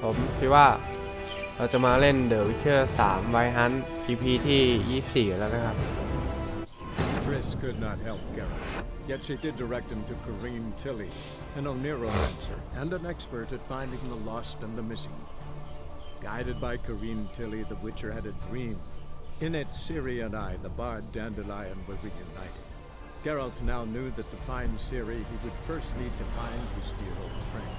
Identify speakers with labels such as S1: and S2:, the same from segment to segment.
S1: ผมคิดว่าเราจะมาเล่น The Witcher 3 Wild Hunt EP ที่ 24 แล้วนะครับ
S2: Triss could not help Geralt, yet she did direct him to Corrine Tilly, an Oneromancer and an expert at finding the lost and the missing. Guided by Corrine Tilly, the Witcher had a dream. In it, Ciri and I, the bard Dandelion, were reunited. Geralt now knew that to find Ciri, he would first need to find his dear old friend.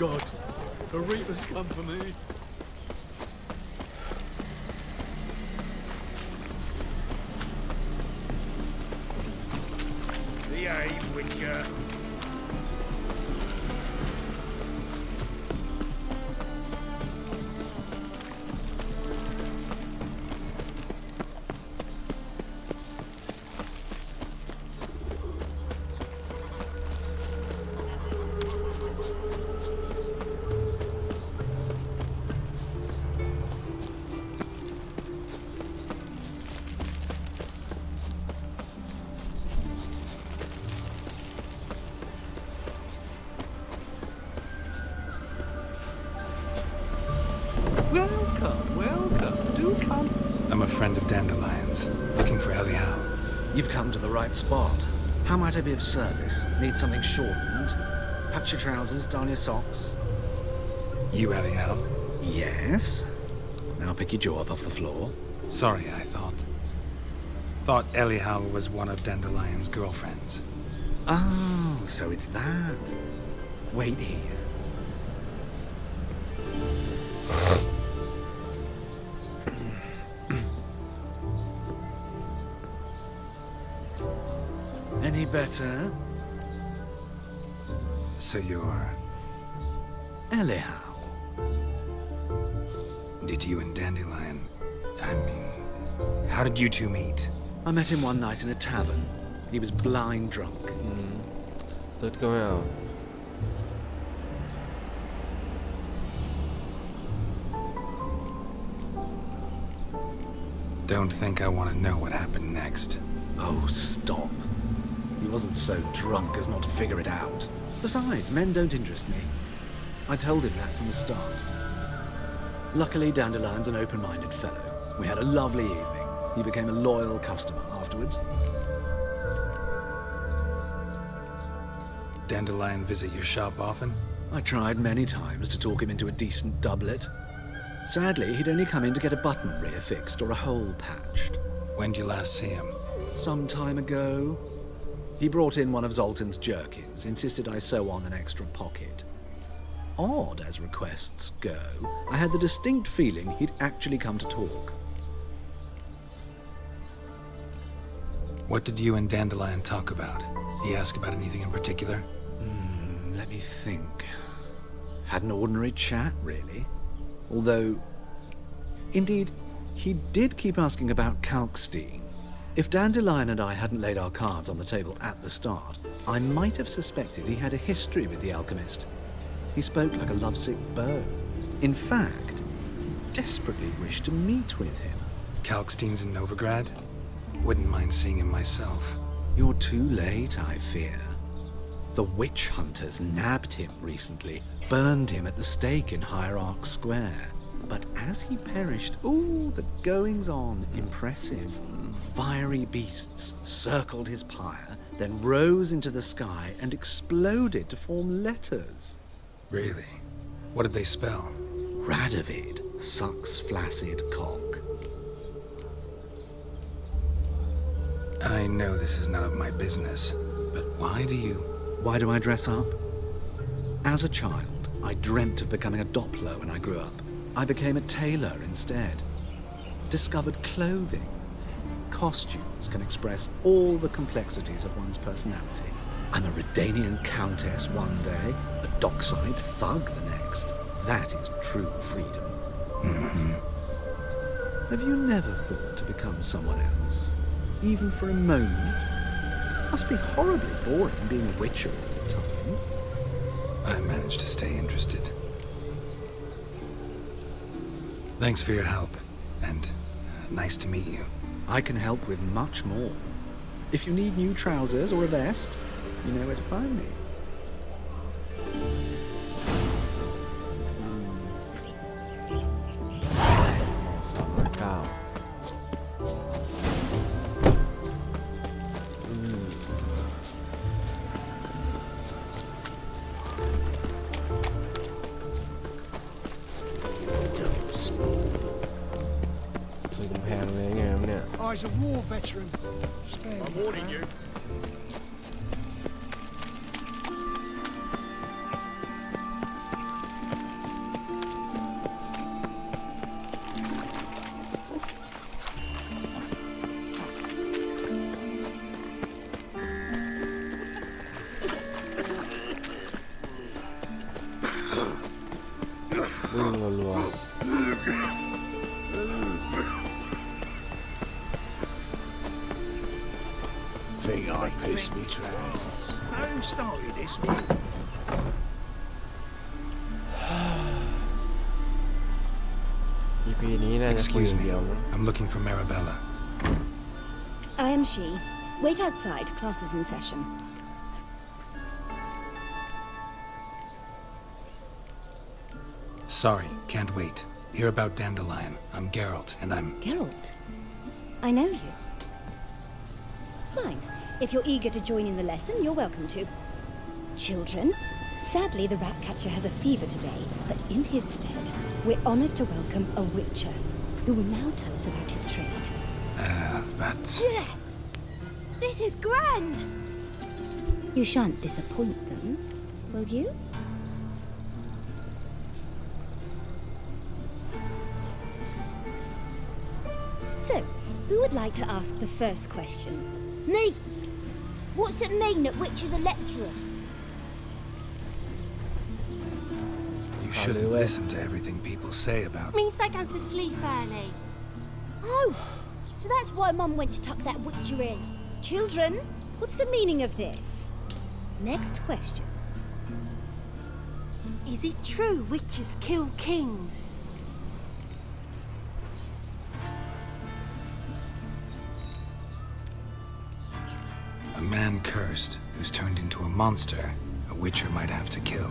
S3: God, a reaper's come for me.
S4: Behave, Witcher.
S3: Welcome, do come.
S5: I'm a friend of Dandelion's, looking for Elial.
S6: You've come to the right spot. How might I be of service? Need something shortened? Patch your trousers, darn your socks.
S5: You Elial?
S6: Yes. Now pick your jaw up off the floor.
S5: Sorry, I thought Elial was one of Dandelion's girlfriends.
S6: Oh, so it's that. Wait here. Any better?
S5: So you're...
S6: Elial.
S5: Did you and Dandelion... how did you two meet?
S6: I met him one night in a tavern. He was blind drunk.
S1: ตึ๊ดก็ไม่เอา
S5: Don't think I want to know what happened next.
S6: Oh, stop. He wasn't so drunk as not to figure it out. Besides, men don't interest me. I told him that from the start. Luckily, Dandelion's an open-minded fellow. We had a lovely evening. He became a loyal customer afterwards.
S5: Dandelion visit your shop often?
S6: I tried many times to talk him into a decent doublet. Sadly, he'd only come in to get a button rear fixed or a hole patched.
S5: When'd you last see him?
S6: Some time ago. He brought in one of Zoltan's jerkins, insisted I sew on an extra pocket. Odd as requests go, I had the distinct feeling he'd actually come to talk.
S5: What did you and Dandelion talk about? He ask about anything in particular?
S6: Let me think. Had an ordinary chat, really. Although, indeed, he did keep asking about Kalkstein. If Dandelion and I hadn't laid our cards on the table at the start, I might have suspected he had a history with the alchemist. He spoke like a lovesick beau. In fact, desperately wished to meet with him.
S5: Kalkstein's in Novigrad? Wouldn't mind seeing him myself.
S6: You're too late, I fear. The witch hunters nabbed him recently, burned him at the stake in Hierarch Square. But as he perished, the goings-on, impressive. Fiery beasts circled his pyre, then rose into the sky and exploded to form letters.
S5: Really? What did they spell?
S6: Radovid sucks flaccid cock.
S5: I know this is none of my business, but why do I
S6: dress up? As a child, I dreamt of becoming a Doppler when I grew up. I became a tailor instead. Discovered clothing. Costumes can express all the complexities of one's personality. I'm a Redanian countess one day, a dockside thug the next. That is true freedom.
S5: Mm-hmm.
S6: Have you never thought to become someone else? Even for a moment? Must be horribly boring being a witcher all the time.
S5: I managed to stay interested. Thanks for your help, and Nice to meet you.
S6: I can help with much more. If you need new trousers or a vest, you know where to find me.900
S1: ซื้อกำแพงเลยไงวะเนี่ย
S3: I's a war veteran. Spare
S4: I'm
S3: me,
S4: warning
S3: man.
S4: you.
S1: วิ่งรัว
S4: Think I pissed me trousers. Who started this one?
S1: ๆ EP นี้น่าจะคุย
S5: Excuse
S1: อย่าง
S5: me.
S1: เดียวมั้ง
S5: I'm looking for Marabella.
S7: I am she. Wait outside. Class is in session.
S5: Sorry, can't wait. Hear about Dandelion. I'm Geralt, and I'm...
S7: Geralt. I know you. Fine. If you're eager to join in the lesson, you're welcome to. Children, sadly the rat catcher has a fever today, but in his stead, we're honored to welcome a witcher, who will now tell us about his trade.
S5: but...
S8: This is grand!
S7: You shan't disappoint them, will you? So, who would like to ask the first question?
S8: Me! What's it mean that witches are lecturers?
S5: You shouldn't listen to everything people say about...
S8: Means they go to sleep early. Oh! So that's why Mum went to tuck that witcher in.
S7: Children, what's the meaning of this? Next question.
S8: Is it true witches kill kings?
S5: A man cursed who's turned into a monster, a witcher might have to kill,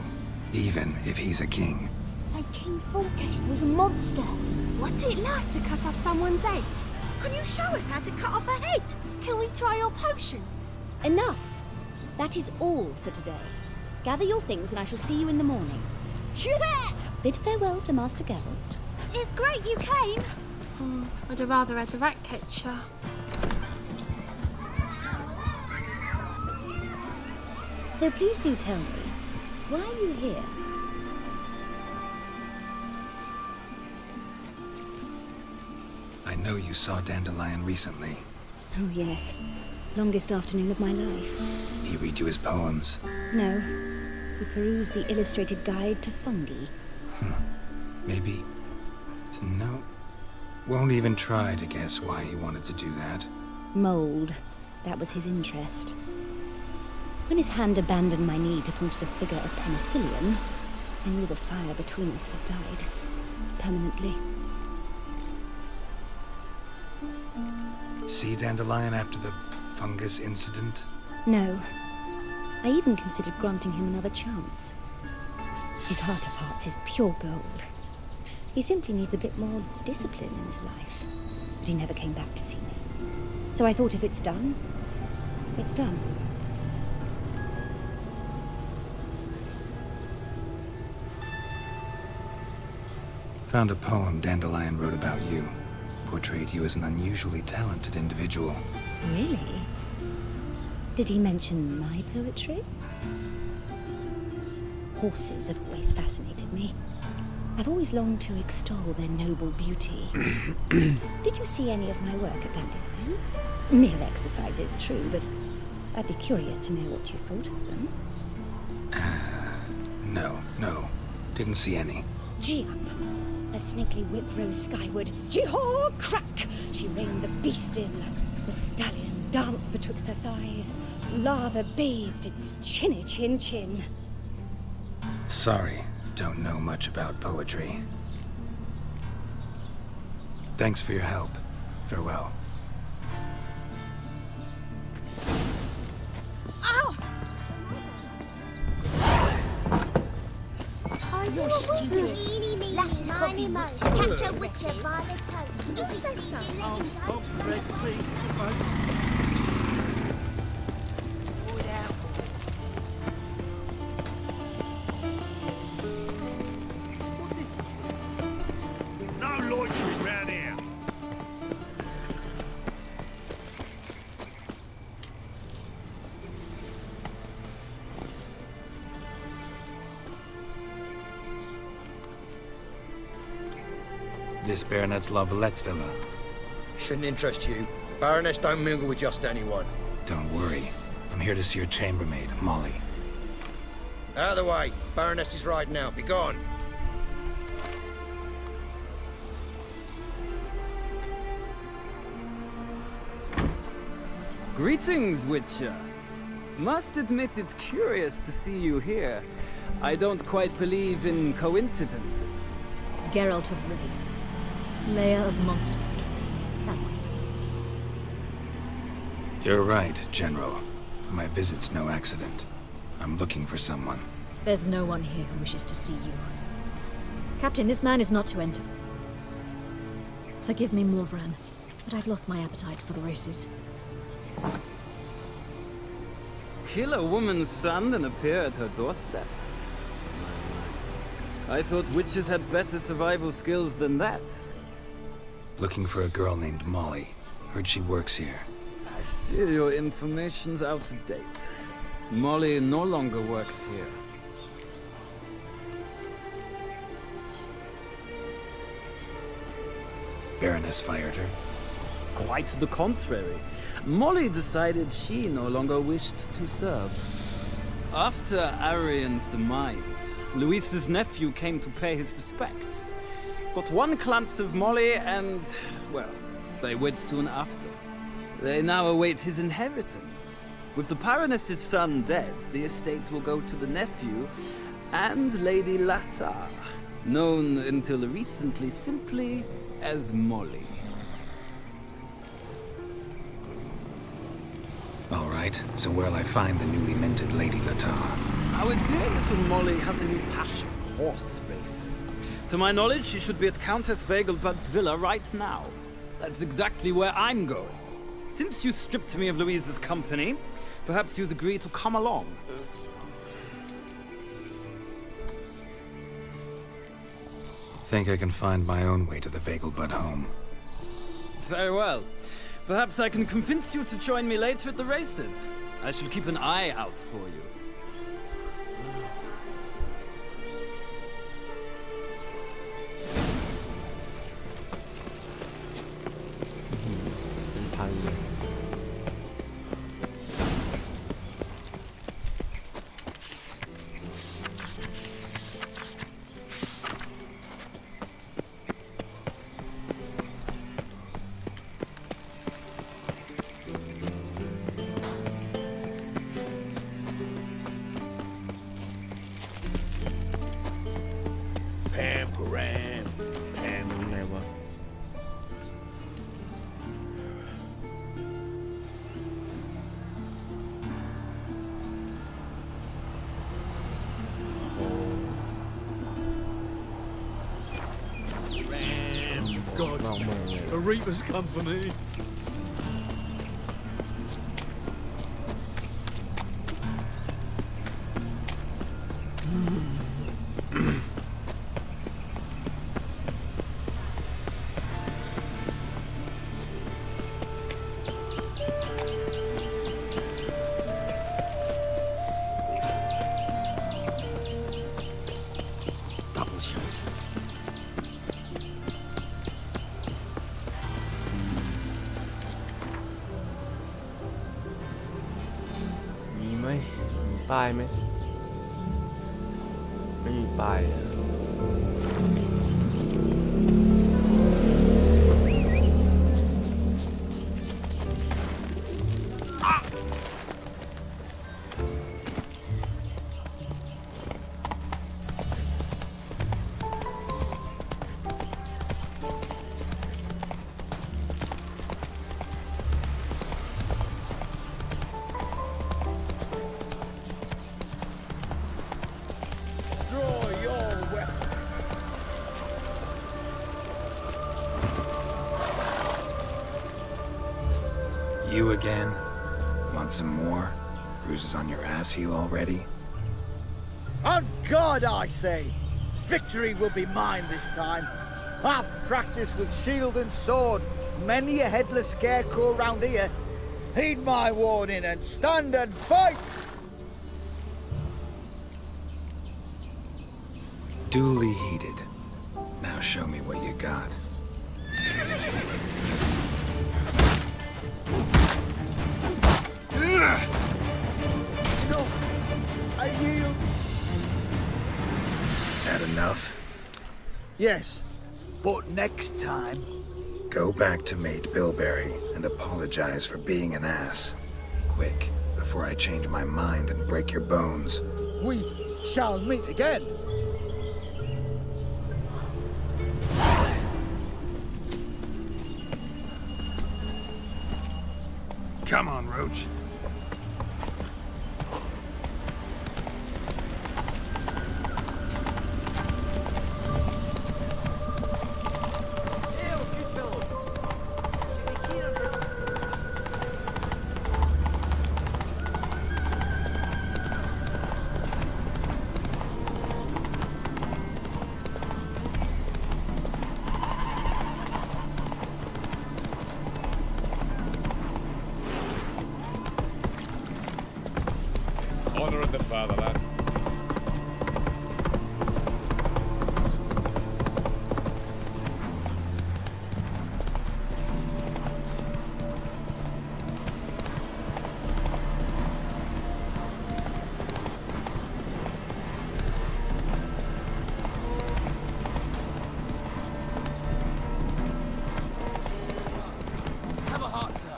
S5: even if he's a king.
S8: So King Foltest was a monster. What's it like to cut off someone's head? Can you show us how to cut off a head? Can we try your potions?
S7: Enough. That is all for today. Gather your things and I shall see you in the morning.
S8: Yeah!
S7: Bid farewell to Master Geralt.
S8: It's great you came. I'd have rather had the rat catcher.
S7: So please do tell me, why are you here?
S5: I know you saw Dandelion recently.
S7: Oh yes, longest afternoon of my life.
S5: He read you his poems.
S7: No, he perused the illustrated guide to fungi.
S5: Maybe... No. Won't even try to guess why he wanted to do that.
S7: Mold, that was his interest. When his hand abandoned my knee to point at a figure of penicillium, I knew the fire between us had died. Permanently.
S5: See Dandelion after the fungus incident?
S7: No. I even considered granting him another chance. His heart of hearts is pure gold. He simply needs a bit more discipline in his life. But he never came back to see me. So I thought if it's done, it's done.
S5: Found a poem Dandelion wrote about you. Portrayed you as an unusually talented individual.
S7: Really? Did he mention my poetry? Horses have always fascinated me. I've always longed to extol their noble beauty. Did you see any of my work at Dandelion's? Mere exercises, true, but I'd be curious to know what you thought of them.
S5: No. Didn't see any.
S7: Gee up! A snakely whip rose skyward. Gee-haw! Crack! She reined the beast in. The stallion danced betwixt her thighs. Lava bathed its chinny chin.
S5: Sorry, don't know much about poetry. Thanks for your help. Farewell.
S8: You're stupid. Lass is copy catch a witcher by the toe. If so,
S3: No loitering round here.
S5: This Baronet's La Vallette's villa.
S9: Shouldn't interest you. Baroness don't mingle with just anyone.
S5: Don't worry. I'm here to see your chambermaid, Molly.
S9: Out of the way. Baroness is riding out. Be gone.
S10: Greetings, Witcher. Must admit it's curious to see you here. I don't quite believe in coincidences.
S11: Geralt of Rivia, Slayer of monsters. That was so.
S5: You're right, General. My visit's no accident. I'm looking for someone.
S11: There's no one here who wishes to see you. Captain, this man is not to enter. Forgive me, Morvran, but I've lost my appetite for the races.
S10: Kill a woman's son and appear at her doorstep? I thought witches had better survival skills than that.
S5: Looking for a girl named Molly. Heard she works here.
S10: I fear your information's out of date. Molly no longer works here.
S5: Baroness fired her.
S10: Quite the contrary. Molly decided she no longer wished to serve. After Arian's demise, Luis's nephew came to pay his respects. Got one glance of Molly and, well, they wed soon after. They now await his inheritance. With the Baroness's son dead, the estate will go to the nephew and Lady Latar, known until recently simply as Molly.
S5: All right, so where'll I find the newly minted Lady Latar?
S10: Our dear little Molly has a new passion, horse racing. To my knowledge, she should be at Countess Vegelbud's villa right now. That's exactly where I'm going. Since you stripped me of Louise's company, perhaps you'd agree to come along.
S5: Think I can find my own way to the Vegelbud home.
S10: Very well. Perhaps I can convince you to join me later at the races. I shall keep an eye out for you.
S4: Pam,
S1: ไหนวะ
S3: God, a reaper's come for me.
S4: double shows.
S1: มีไหมมีป้ายไหมไม่มีป้ายอะ
S3: Oi,
S5: You again? Want some more? Bruises on your ass heel already?
S4: On God, I say! Victory will be mine this time. I've practiced with shield and sword. Many a headless scarecrow round here. Heed my warning and stand and fight!
S5: Duly heeded. Now show me what you got.
S4: No, I yield.
S5: Had enough?
S4: Yes, but next time.
S5: Go back to Mate Bilberry and apologize for being an ass. Quick, before I change my mind and break your bones.
S4: We shall meet again.
S5: Come on, Roach.
S12: Honor of the fatherland.
S10: Have a heart, sir.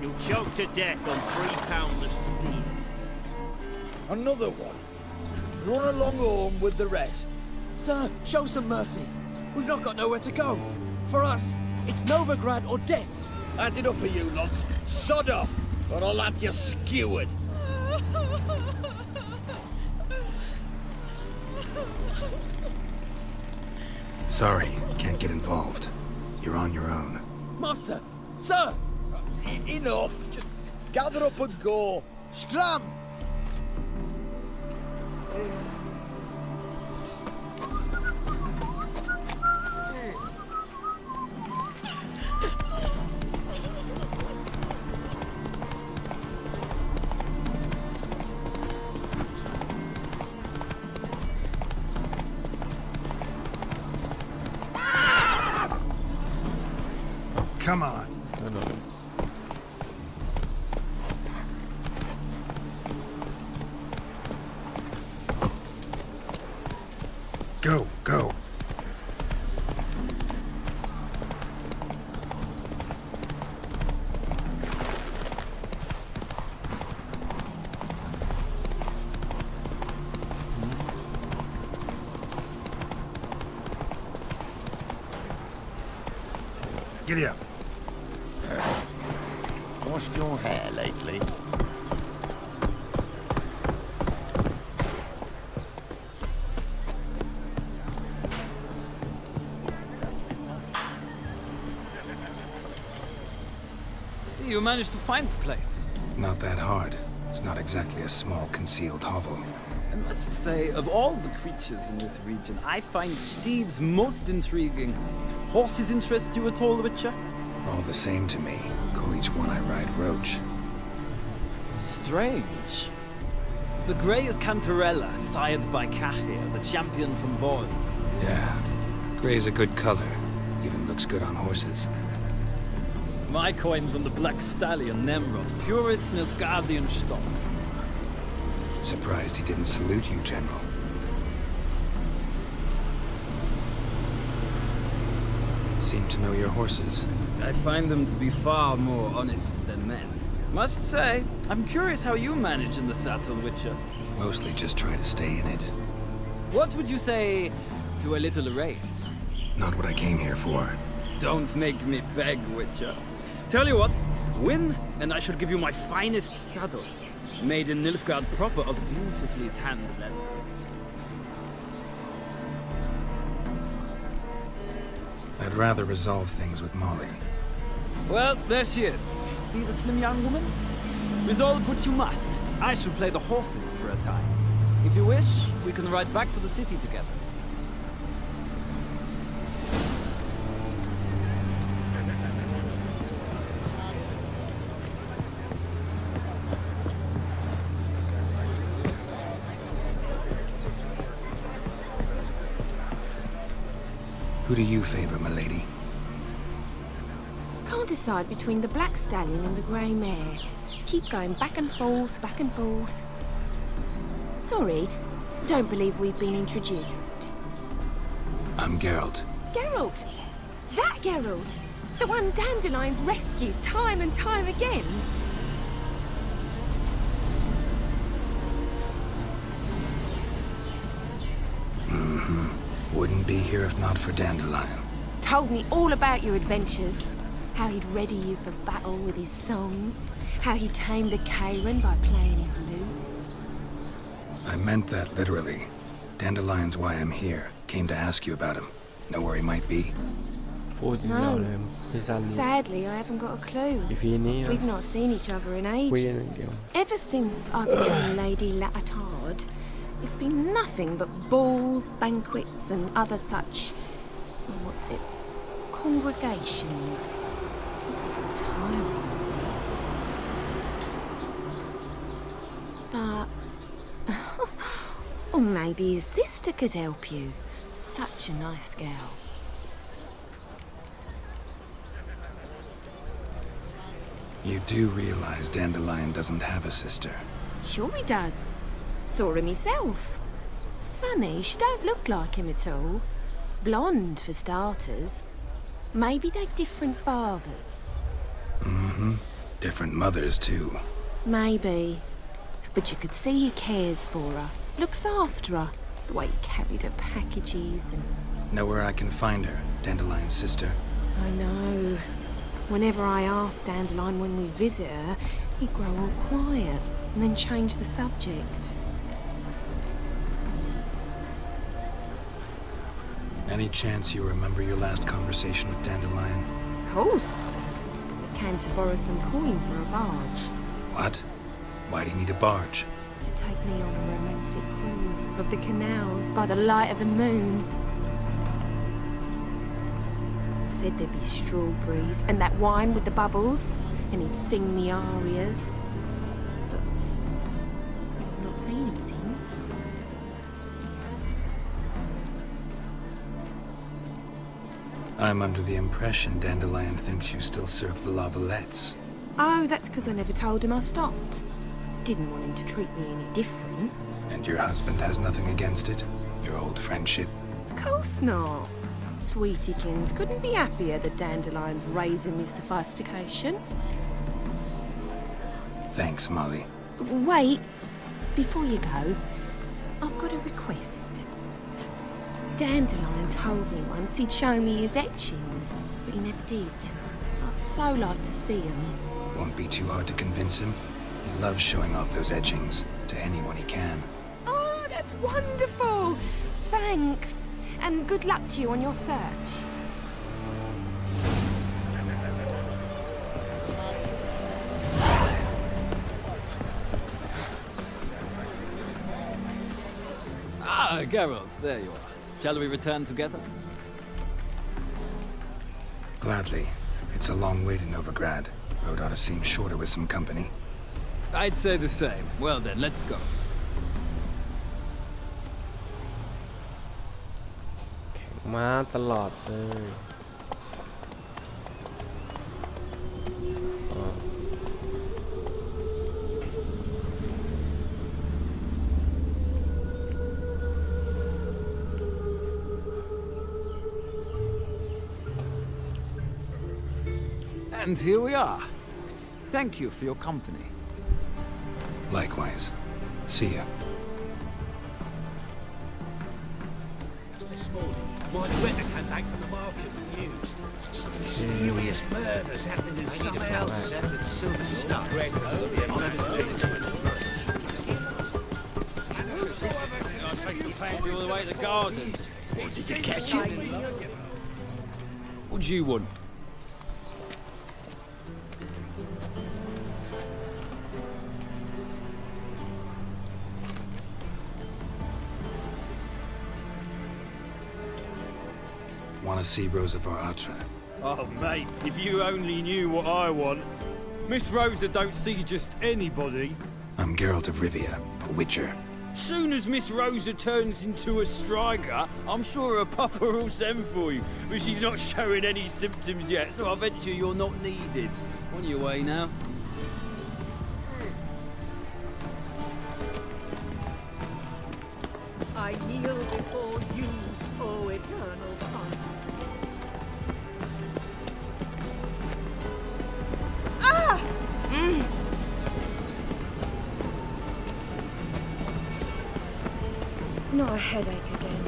S13: You'll choke to death on 3 pounds of steel.
S4: Another one. Run along home with the rest.
S3: Sir, show some mercy. We've not got nowhere to go. For us, it's Novigrad or death.
S4: That's enough for you, lads. Sod off, or I'll have you skewered.
S5: Sorry, can't get involved. You're on your own.
S3: Master! Sir!
S4: Enough. Just gather up and go. Scram!
S5: Come on. Go, go. Giddy up.
S4: Washed your hair lately?
S10: See, you managed to find the place.
S5: Not that hard. It's not exactly a small concealed hovel.
S10: I must say, of all the creatures in this region, I find steeds most intriguing. Horses interest you at all, Witcher?
S5: All the same to me. Call each one I ride Roach.
S10: Strange. The grey is Cantarella, sired by Cahir, the champion from Vorn.
S5: Yeah. Gray's a good color. Even looks good on horses.
S10: My coin's on the Black Stallion, Nemrod, purest Nilfgaardian stock.
S5: Surprised he didn't salute you, General. Seem to know your horses.
S10: I find them to be far more honest than men. Must say, I'm curious how you manage in the saddle, Witcher.
S5: Mostly just try to stay in it.
S10: What would you say to a little race?
S5: Not what I came here for.
S10: Don't make me beg, Witcher. Tell you what, win, and I shall give you my finest saddle. Made in Nilfgaard proper of beautifully tanned leather.
S5: I'd rather resolve things with Molly.
S10: Well, there she is. See the slim young woman? Resolve what you must. I shall play the horses for a time. If you wish, we can ride back to the city together.
S5: Who do you favor, milady?
S8: Can't decide between the black stallion and the grey mare. Keep going back and forth, back and forth. Sorry, don't believe we've been introduced.
S5: I'm Geralt.
S8: Geralt! That Geralt! The one Dandelion's rescued time and time again.
S5: Wouldn't be here if not for Dandelion.
S8: Told me all about your adventures. How he'd ready you for battle with his songs. How he tamed the Karen by playing his lute.
S5: I meant that literally. Dandelion's why I'm here. Came to ask you about him. Know where he might be?
S1: พูดอย่างเดียวเลยซีซั่นนี้
S8: Sadly, I haven't got a clue.
S1: EP นี้นะ
S8: We've not seen each other in
S1: คุยกันอย่าง
S8: ages.
S1: เดียว
S8: Ever since I became Lady Latard, it's been nothing but balls, banquets, and other such... what's it? Congregations. Awful tiring, all this. But... or maybe his sister could help you. Such a nice girl.
S5: You do realize Dandelion doesn't have a sister.
S8: Sure he does. Saw him myself. Funny, she don't look like him at all. Blonde, for starters. Maybe they've different fathers.
S5: Different mothers, too.
S8: Maybe. But you could see he cares for her. Looks after her. The way he carried her packages and...
S5: Know where I can find her, Dandelion's sister?
S8: I know. Whenever I ask Dandelion when we visit her, he'd grow all quiet and then change the subject.
S5: Any chance you remember your last conversation with Dandelion?
S8: Of course. He came to borrow some coin for a barge.
S5: What? Why do you need a barge?
S8: To take me on a romantic cruise of the canals by the light of the moon. Said there'd be strawberries and that wine with the bubbles, and he'd sing me arias. But I've not seen him since.
S5: I'm under the impression Dandelion thinks you still serve the Lavalettes.
S8: Oh, that's because I never told him I stopped. Didn't want him to treat me any different.
S5: And your husband has nothing against it? Your old friendship?
S8: Of course not. Sweetiekins couldn't be happier that Dandelion's raising me sophistication.
S5: Thanks, Molly.
S8: Wait, before you go, I've got a request. Dandelion told me once he'd show me his etchings, but he never did. I'd so like to see them.
S5: Won't be too hard to convince him. He loves showing off those etchings to anyone he can.
S8: Oh, that's wonderful! Thanks, and good luck to you on your search.
S10: Ah, Geralt, there you are. Shall we return together?
S5: Gladly. It's a long way to Novigrad. Road ought to seem shorter with some company.
S10: I'd say the same. Well then, let's go.
S1: มาตลอดเลย
S10: And here we are. Thank you for your company.
S5: Likewise. See ya.
S14: This morning, my director came back from the market with news. Some mysterious murders happening in some house. With silver stuff.
S10: I traced the pansy all the way to the garden.
S14: What, did you catch it?
S10: What do you want?
S5: Want to see Rosa Varatra?
S10: Oh, mate, if you only knew what I want. Miss Rosa don't see just anybody.
S5: I'm Geralt of Rivia, a witcher.
S10: Soon as Miss Rosa turns into a striker, I'm sure her papa will send for you. But she's not showing any symptoms yet, so I venture you're not needed. On your way now.
S14: I kneel before you, O eternal Father.
S7: Ah! Not a headache again.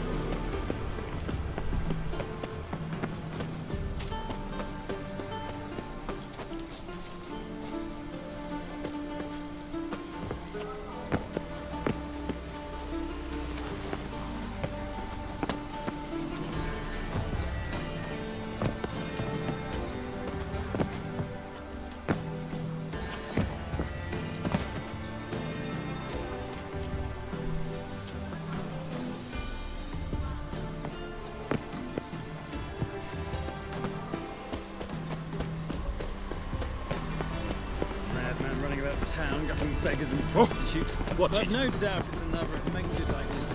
S10: Madman running about town, gutting beggars and prostitutes.
S9: Watch
S10: but
S9: it.
S10: no doubt it's another of Menge's ideas.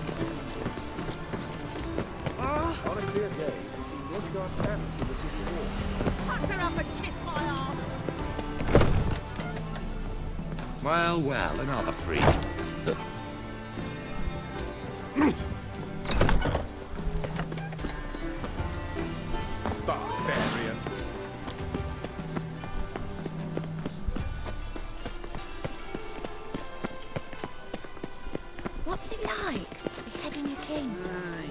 S15: On a clear day, we see Northgard banners from the city walls.
S14: Fuck her up and kiss my ass!
S15: Well, well, another freak.
S2: Barbarian.
S8: What's it like, beheading a king?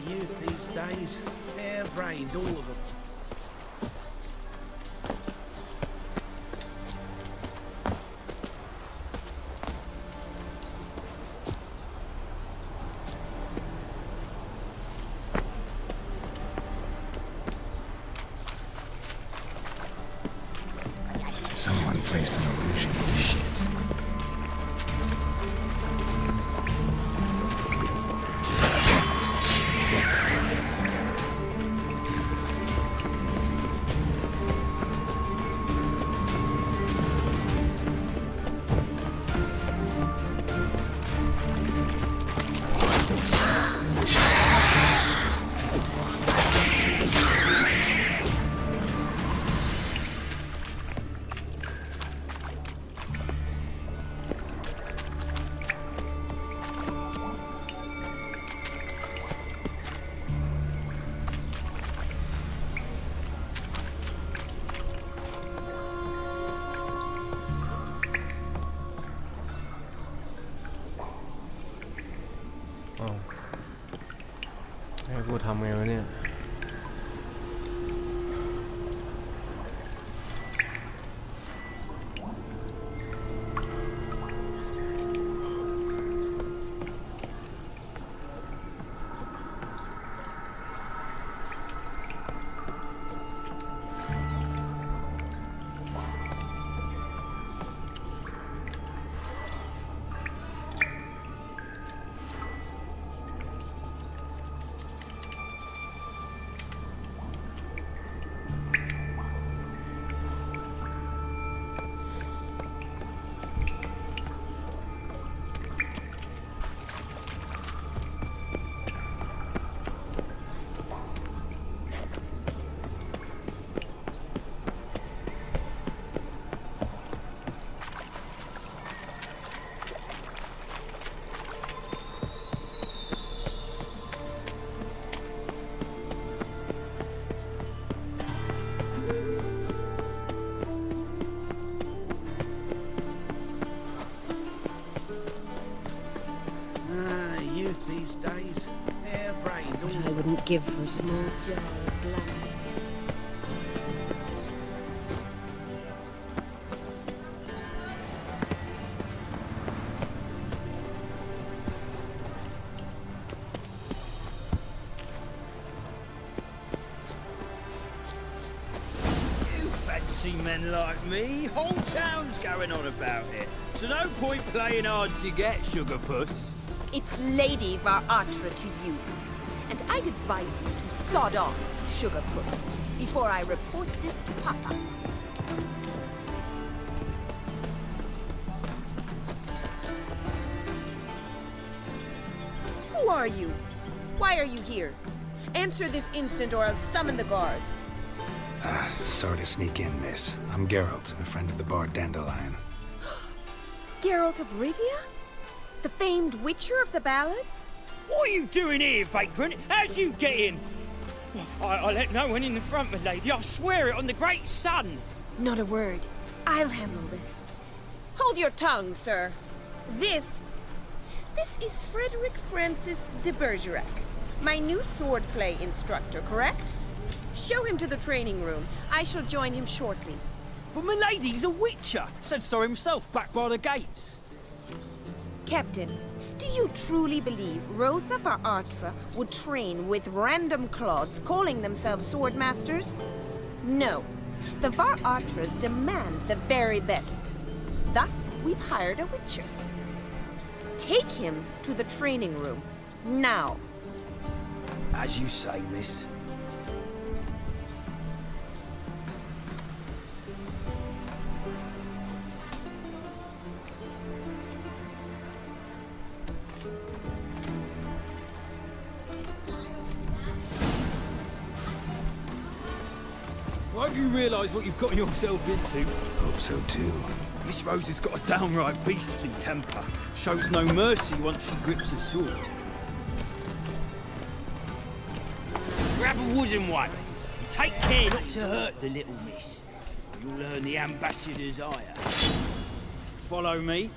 S14: Youth these days, hair-brained, all of them.
S5: Someone placed an illusion. Shit.
S1: ให้กูทำไงวะเนี่ย
S14: Youth these days, hair-brained, all
S7: I wouldn't give for a small jar of blood.
S10: You fancy men like me? Whole town's going on about it. So no point playing hard to get, sugar puss.
S8: It's Lady Varatra to you. And I'd advise you to sod off, sugar puss, before I report this to Papa. Who are you? Why are you here? Answer this instant or I'll summon the guards.
S5: Sorry to sneak in, miss. I'm Geralt, a friend of the bard Dandelion.
S8: Geralt of Rivia? The famed witcher of the ballads?
S13: What are you doing here, vagrant? How'd you get in? I let no one in the front, my lady. I swear it on the great sun.
S8: Not a word. I'll handle this. Hold your tongue, sir. This is Frederick Francis de Bergerac, my new swordplay instructor, correct? Show him to the training room. I shall join him shortly.
S13: But my lady's a witcher. Said so himself back by the gates.
S8: Captain, do you truly believe Rosa Varatra would train with random clods calling themselves swordmasters? No. The Varatras demand the very best. Thus, we've hired a witcher. Take him to the training room. Now.
S13: As you say, miss. Won't you realise what you've got yourself into?
S5: Hope so too.
S13: Miss Rose has got a downright beastly temper. Shows no mercy once she grips a sword. Grab a wooden one. And take care not to hurt the little miss. Or you'll earn the ambassador's ire. Follow me.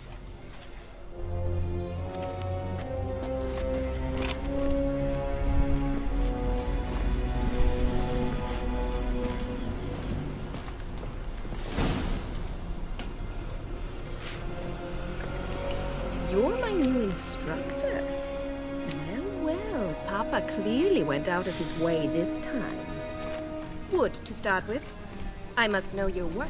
S8: You're my new instructor? Well, Papa clearly went out of his way this time. Wood, to start with. I must know your worth.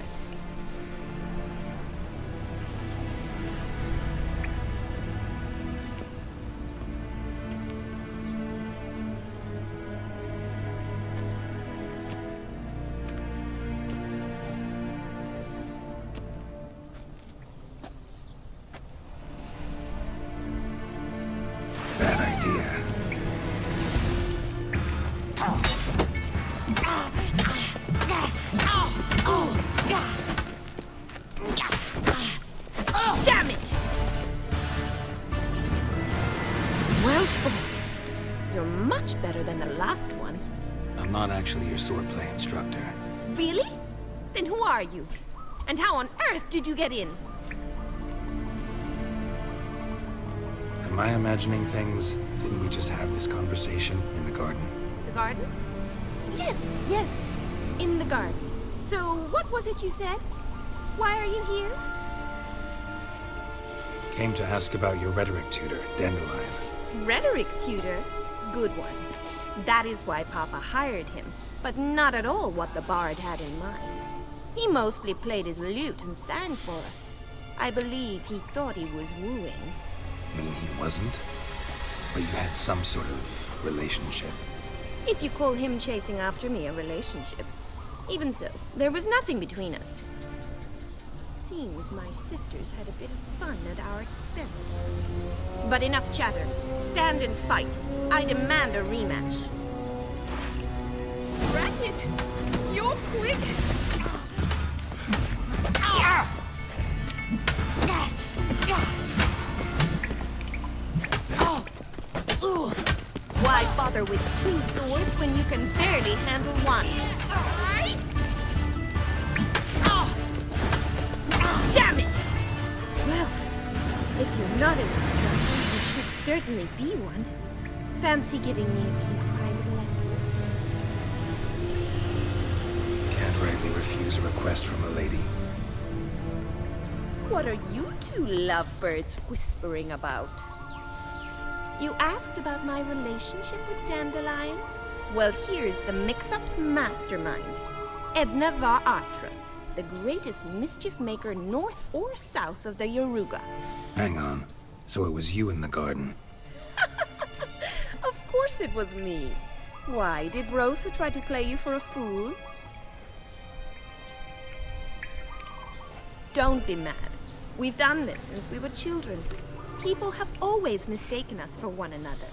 S5: Bad idea.
S8: Damn it! Well fought. You're much better than the last one.
S5: I'm not actually your swordplay instructor.
S8: Really? Then who are you? And how on earth did you get in?
S5: Am I imagining things? Didn't we just have this conversation in the garden?
S8: The garden? Yes, yes. In the garden. So, what was it you said? Why are you here?
S5: Came to ask about your rhetoric tutor, Dandelion.
S8: Rhetoric tutor? Good one. That is why Papa hired him, but not at all what the bard had in mind. He mostly played his lute and sang for us. I believe he thought he was wooing.
S5: Mean he wasn't? But you had some sort of relationship.
S8: If you call him chasing after me a relationship. Even so, there was nothing between us. Seems my sisters had a bit of fun at our expense. But enough chatter. Stand and fight. I demand a rematch. Rat it! You're quick! Why bother with two swords when you can barely handle one? Damn it! Well, if you're not an instructor, you should certainly be one. Fancy giving me a few private lessons?
S5: Can't rightly refuse a request from a lady.
S8: What are you two lovebirds whispering about? You asked about my relationship with Dandelion? Well, here's the mix-up's mastermind. Edna Varatra, the greatest mischief maker north or south of the Yaruga.
S5: Hang on. So it was you in the garden.
S8: Of course course it was me. Why, did Rosa try to play you for a fool? Don't be mad. We've done this since we were children. People have always mistaken us for one another.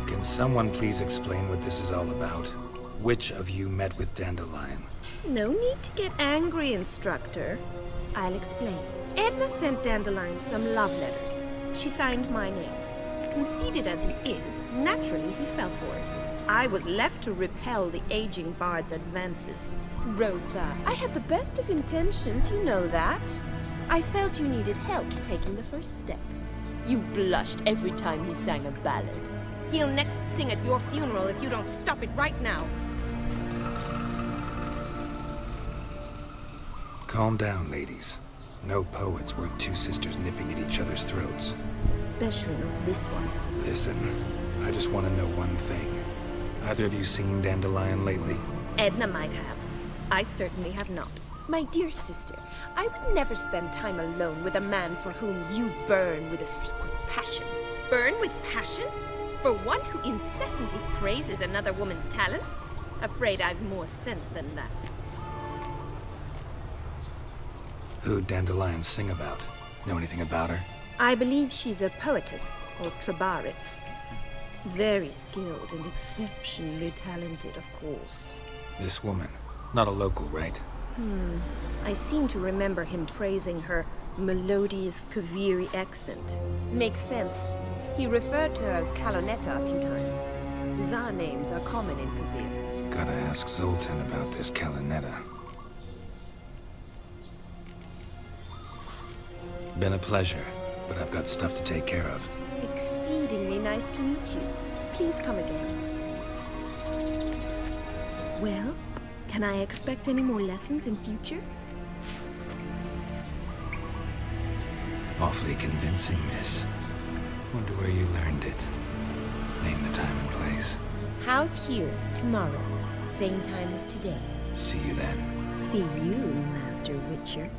S5: Can someone please explain what this is all about? Which of you met with Dandelion?
S8: No need to get angry, Instructor. I'll explain. Edna sent Dandelion some love letters. She signed my name. Conceited as he is, naturally he fell for it. I was left to repel the aging bard's advances. Rosa, I had the best of intentions, you know that. I felt you needed help taking the first step. You blushed every time he sang a ballad. He'll next sing at your funeral if you don't stop it right now.
S5: Calm down, ladies. No poet's worth two sisters nipping at each other's throats.
S8: Especially not this one.
S5: Listen, I just want to know one thing. Either of you seen Dandelion lately?
S8: Edna might have. I certainly have not. My dear sister, I would never spend time alone with a man for whom you burn with a secret passion. Burn with passion? For one who incessantly praises another woman's talents? Afraid I've more sense than that.
S5: Who'd Dandelion sing about? Know anything about her?
S8: I believe she's a poetess, or trabaritz. Very skilled and exceptionally talented, of course.
S5: This woman. Not a local, right?
S8: I seem to remember him praising her melodious Kaviri accent. Makes sense. He referred to her as Calonetta a few times. Bizarre names are common in Kavir.
S5: Gotta ask Zoltan about this Calonetta. Been a pleasure, but I've got stuff to take care of.
S8: Exceedingly nice to meet you. Please come again. Well, can I expect any more lessons in future?
S5: Awfully convincing, miss. Wonder where you learned it. Name the time and place.
S8: House here, tomorrow. Same time as today.
S5: See you then.
S8: See you, Master Witcher.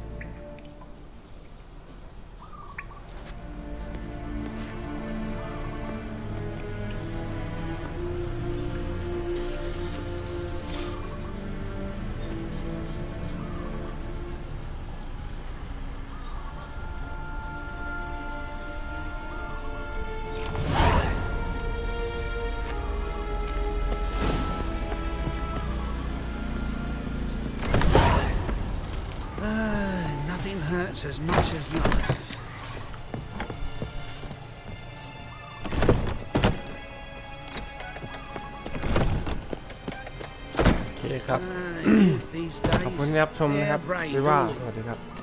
S14: Nothing hurts as much as life.
S1: Okay ครับ ขอบคุณที่รับชมนะครับ
S14: They're brave,
S1: หรือว่า
S14: all of
S1: สวัสดีครับ